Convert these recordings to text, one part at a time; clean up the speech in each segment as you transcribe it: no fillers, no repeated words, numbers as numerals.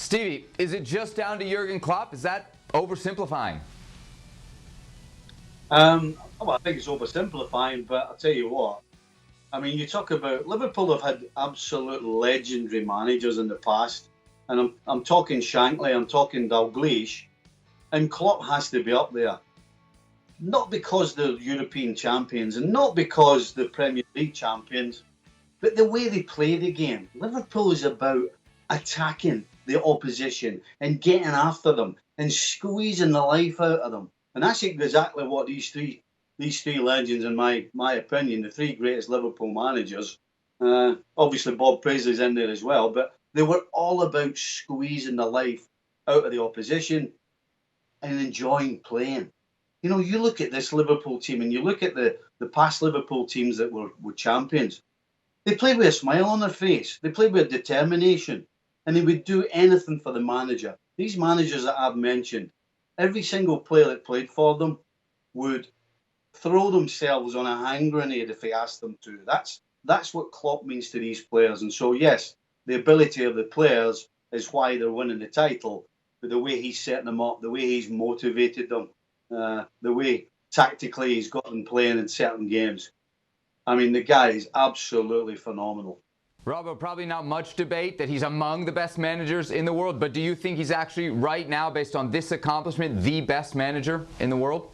Stevie, is it just down to Jurgen Klopp? Is that oversimplifying? Well, I think it's oversimplifying, but I'll tell you what. I mean, you talk about Liverpool have had absolute legendary managers in the past, and I'm talking Shankly, I'm talking Dalglish, and Klopp has to be up there. Not because they're European champions, and not because they're Premier League champions, but the way they play the game. Liverpool is about attacking the opposition and getting after them and squeezing the life out of them. And that's exactly what these three legends, in my opinion, the three greatest Liverpool managers, obviously Bob Paisley's in there as well, but they were all about squeezing the life out of the opposition and enjoying playing. You know, you look at this Liverpool team and you look at the past Liverpool teams that were champions. They played with a smile on their face. They played with determination. And they would do anything for the manager. These managers that I've mentioned, every single player that played for them would throw themselves on a hand grenade if they asked them to. That's what Klopp means to these players. And so, yes, the ability of the players is why they're winning the title. But the way he's setting them up, the way he's motivated them, the way tactically he's got them playing in certain games. I mean, the guy is absolutely phenomenal. Robbo, probably not much debate that he's among the best managers in the world, but do you think he's actually right now, based on this accomplishment, the best manager in the world?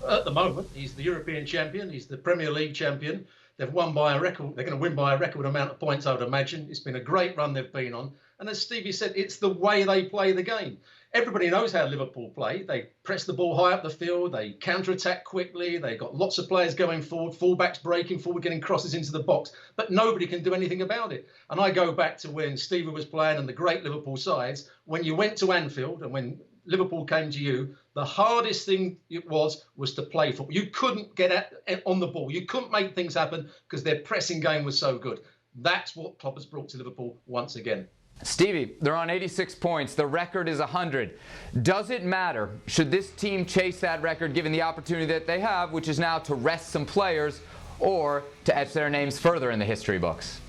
At the moment, he's the European champion. He's the Premier League champion. They've won by a record. They're going to win by a record amount of points, I would imagine. It's been a great run they've been on. And as Stevie said, it's the way they play the game. Everybody knows how Liverpool play. They press the ball high up the field. They counter-attack quickly. They've got lots of players going forward, fullbacks breaking forward, getting crosses into the box. But nobody can do anything about it. And I go back to when Stevie was playing and the great Liverpool sides. When you went to Anfield and when Liverpool came to you, the hardest thing it was to play football. You couldn't get on the ball. You couldn't make things happen because their pressing game was so good. That's what Klopp has brought to Liverpool once again. Stevie, they're on 86 points. The record is 100. Does it matter? Should this team chase that record given the opportunity that they have, which is now to rest some players or to etch their names further in the history books?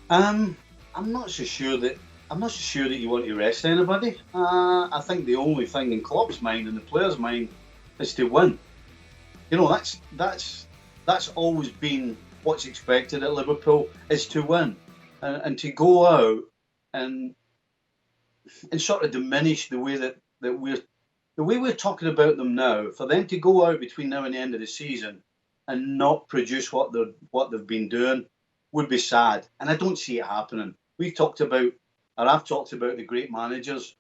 I'm not so sure that you want to rest anybody. I think the only thing in Klopp's mind and the players' mind is to win. You know, that's always been what's expected at Liverpool, is to win. And to go out and sort of diminish the way we're talking about them now, for them to go out between now and the end of the season and not produce what they've been doing would be sad. And I don't see it happening. I've talked about the great managers,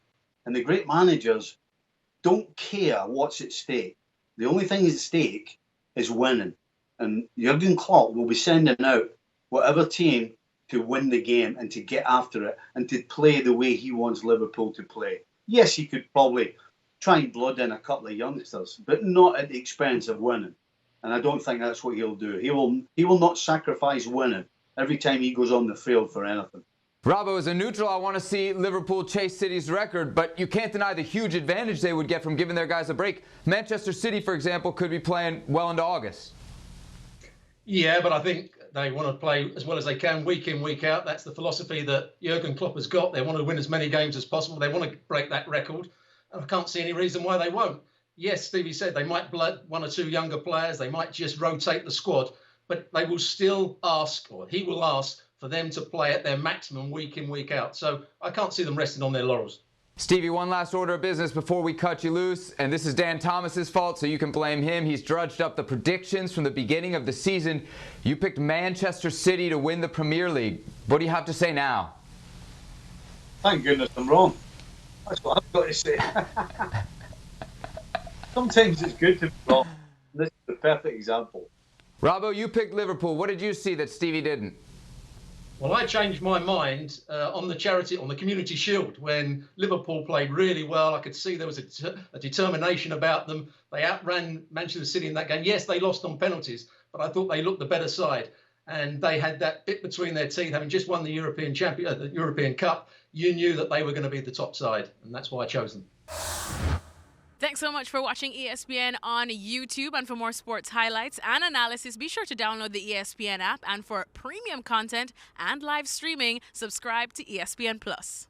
and the great managers don't care what's at stake. The only thing at stake is winning. And Jurgen Klopp will be sending out whatever team to win the game and to get after it and to play the way he wants Liverpool to play. Yes, he could probably try and blood in a couple of youngsters, but not at the expense of winning. And I don't think that's what he'll do. He will not sacrifice winning every time he goes on the field for anything. Robbo, as a neutral, I want to see Liverpool chase City's record, but you can't deny the huge advantage they would get from giving their guys a break. Manchester City, for example, could be playing well into August. Yeah, but I think they want to play as well as they can week in, week out. That's the philosophy that Jurgen Klopp has got. They want to win as many games as possible. They want to break that record. And I can't see any reason why they won't. Yes, Stevie said they might blood one or two younger players. They might just rotate the squad. But they will still ask, or he will ask, for them to play at their maximum week in, week out. So I can't see them resting on their laurels. Stevie, one last order of business before we cut you loose, and this is Dan Thomas's fault, so you can blame him. He's drudged up the predictions from the beginning of the season. You picked Manchester City to win the Premier League. What do you have to say now? Thank goodness I'm wrong. That's what I've got to say. Sometimes it's good to be wrong. This is the perfect example. Robbo, you picked Liverpool. What did you see that Stevie didn't? Well, I changed my mind on the Community Shield when Liverpool played really well. I could see there was a determination about them. They outran Manchester City in that game. Yes, they lost on penalties, but I thought they looked the better side. And they had that bit between their teeth, having just won the European Cup. You knew that they were going to be the top side, and that's why I chose them. Thanks so much for watching ESPN on YouTube. And for more sports highlights and analysis, be sure to download the ESPN app. And for premium content and live streaming, subscribe to ESPN Plus.